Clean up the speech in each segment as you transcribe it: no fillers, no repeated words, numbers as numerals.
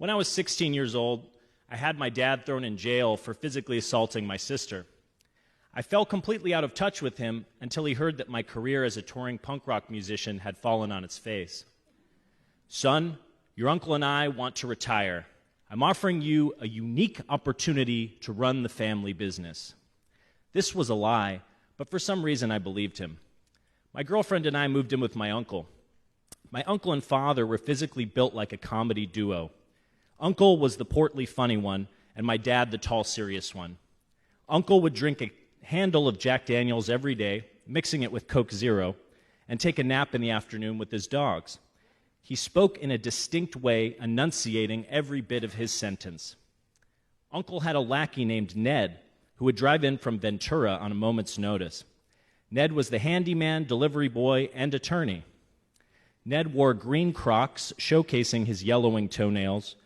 When I was 16 years old, I had my dad thrown in jail for physically assaulting my sister. I fell completely out of touch with him until he heard that my career as a touring punk rock musician had fallen on its face. "Son, your uncle and I want to retire. I'm offering you a unique opportunity to run the family business." This was a lie, but for some reason I believed him. My girlfriend and I moved in with my uncle. My uncle and father were physically built like a comedy duo. Uncle was the portly, funny one, and my dad the tall, serious one. Uncle would drink a handle of Jack Daniels every day, mixing it with Coke Zero, and take a nap in the afternoon with his dogs. He spoke in a distinct way, enunciating every bit of his sentence. Uncle had a lackey named Ned, who would drive in from Ventura on a moment's notice. Ned was the handyman, delivery boy, and attorney. Ned wore green Crocs, showcasing his yellowing toenails,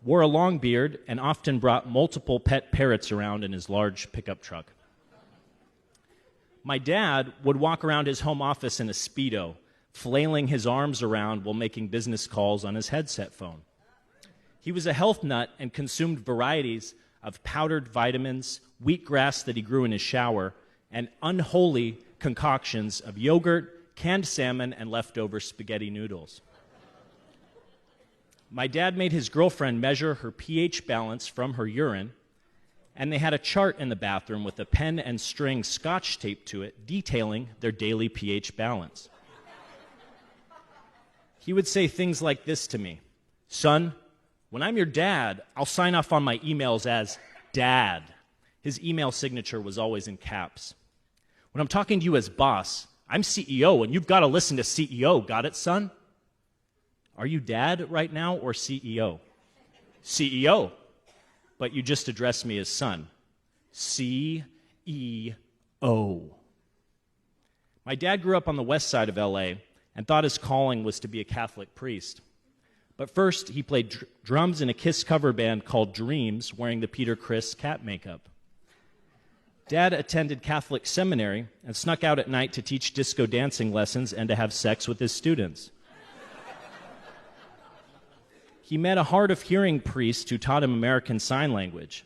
wore a long beard, and often brought multiple pet parrots around in his large pickup truck. My dad would walk around his home office in a Speedo, flailing his arms around while making business calls on his headset phone. He was a health nut and consumed varieties of powdered vitamins, wheatgrass that he grew in his shower, and unholy concoctions of yogurt, canned salmon, and leftover spaghetti noodles. My dad made his girlfriend measure her pH balance from her urine, and they had a chart in the bathroom with a pen and string scotch taped to it detailing their daily pH balance. He would say things like this to me: "Son, when I'm your dad, I'll sign off on my emails as Dad." His email signature was always in caps. "When I'm talking to you as boss, I'm CEO, and you've got to listen to CEO. Got it, son? Are you dad right now or CEO? CEO. But you just addressed me as son. CEO. My dad grew up on the west side of LA and thought his calling was to be a Catholic priest. But first, he played drums in a Kiss cover band called Dreams, wearing the Peter Criss cat makeup. Dad attended Catholic seminary and snuck out at night to teach disco dancing lessons and to have sex with his students. He met a hard-of-hearing priest who taught him American Sign Language.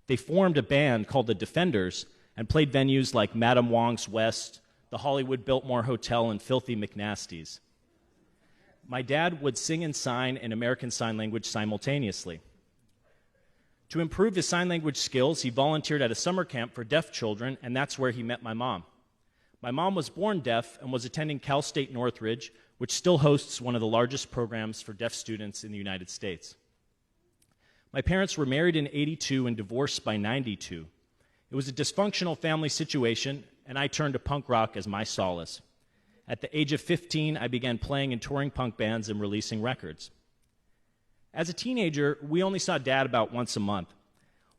They formed a band called the Defenders and played venues like Madame Wong's West, the Hollywood Biltmore Hotel, and Filthy McNasty's. My dad would sing and sign in American Sign Language simultaneously. To improve his sign language skills, he volunteered at a summer camp for deaf children, and that's where he met my mom. My mom was born deaf and was attending Cal State Northridge, which still hosts one of the largest programs for deaf students in the United States. My parents were married in '82 and divorced by '92. It was a dysfunctional family situation, and I turned to punk rock as my solace. At the age of 15, I began playing in touring punk bands and releasing records. As a teenager, we only saw Dad about once a month.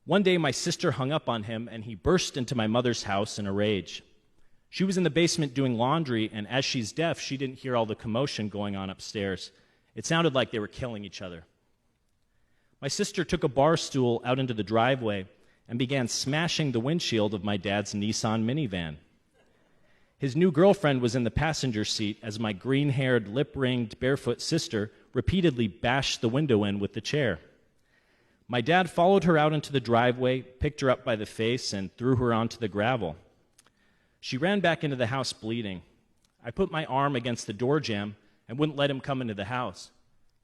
One day, my sister hung up on him, and he burst into my mother's house in a rage. She was in the basement doing laundry, and as she's deaf, she didn't hear all the commotion going on upstairs. It sounded like they were killing each other. My sister took a bar stool out into the driveway and began smashing the windshield of my dad's Nissan minivan. His new girlfriend was in the passenger seat as my green-haired, lip-ringed, barefoot sister repeatedly bashed the window in with the chair. My dad followed her out into the driveway, picked her up by the face, and threw her onto the gravel. She ran back into the house bleeding. I put my arm against the door jamb and wouldn't let him come into the house.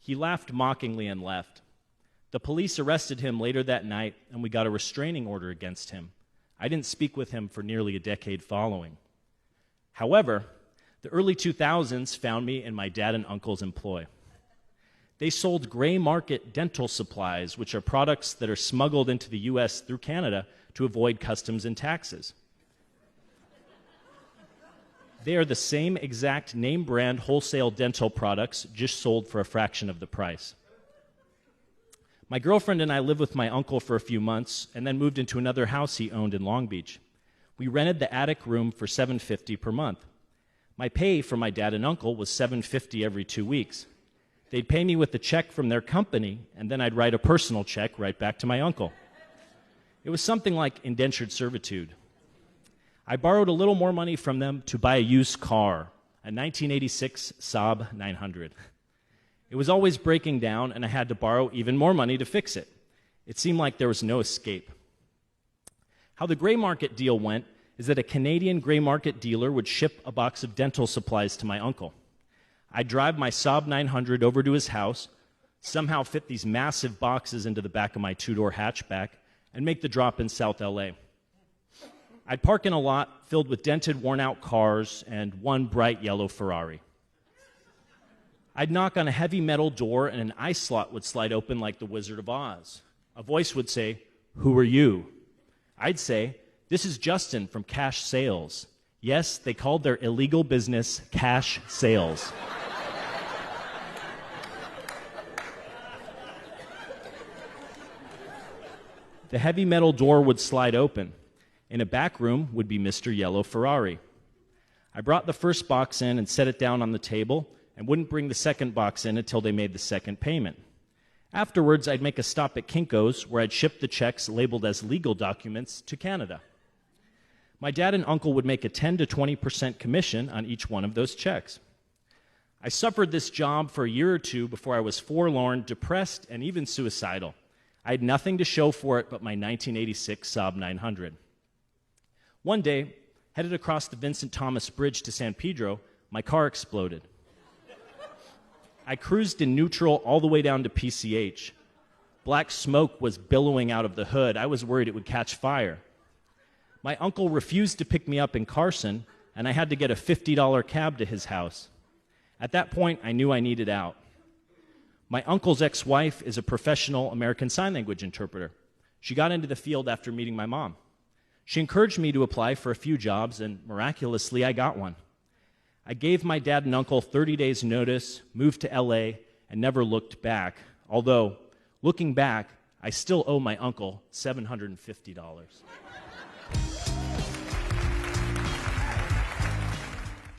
He laughed mockingly and left. The police arrested him later that night, and we got a restraining order against him. I didn't speak with him for nearly a decade following. However, the early 2000s found me in my dad and uncle's employ. They sold gray market dental supplies, which are products that are smuggled into the U.S. through Canada to avoid customs and taxes. They are the same exact name-brand wholesale dental products, just sold for a fraction of the price. My girlfriend and I lived with my uncle for a few months and then moved into another house he owned in Long Beach. We rented the attic room for $750 per month. My pay for my dad and uncle was $750 every 2 weeks. They'd pay me with a check from their company, and then I'd write a personal check right back to my uncle. It was something like indentured servitude. I borrowed a little more money from them to buy a used car, a 1986 Saab 900. It was always breaking down, and I had to borrow even more money to fix it. It seemed like there was no escape. How the gray market deal went is that a Canadian gray market dealer would ship a box of dental supplies to my uncle. I'd drive my Saab 900 over to his house, somehow fit these massive boxes into the back of my two-door hatchback, and make the drop in South LA. I'd park in a lot filled with dented, worn-out cars and one bright yellow Ferrari. I'd knock on a heavy metal door, and an ice slot would slide open like the Wizard of Oz. A voice would say, "Who are you?" I'd say, "This is Justin from Cash Sales." Yes, they called their illegal business Cash Sales. The heavy metal door would slide open. In a back room would be Mr. Yellow Ferrari. I brought the first box in and set it down on the table and wouldn't bring the second box in until they made the second payment. Afterwards, I'd make a stop at Kinko's where I'd ship the checks labeled as legal documents to Canada. My dad and uncle would make a 10 to 20% commission on each one of those checks. I suffered this job for a year or two before I was forlorn, depressed, and even suicidal. I had nothing to show for it but my 1986 Saab 900. One day, headed across the Vincent Thomas Bridge to San Pedro, my car exploded. I cruised in neutral all the way down to PCH. Black smoke was billowing out of the hood. I was worried it would catch fire. My uncle refused to pick me up in Carson, and I had to get a $50 cab to his house. At that point, I knew I needed out. My uncle's ex-wife is a professional American Sign Language interpreter. She got into the field after meeting my mom. She encouraged me to apply for a few jobs, and miraculously, I got one. I gave my dad and uncle 30 days' notice, moved to LA, and never looked back. Although, looking back, I still owe my uncle $750.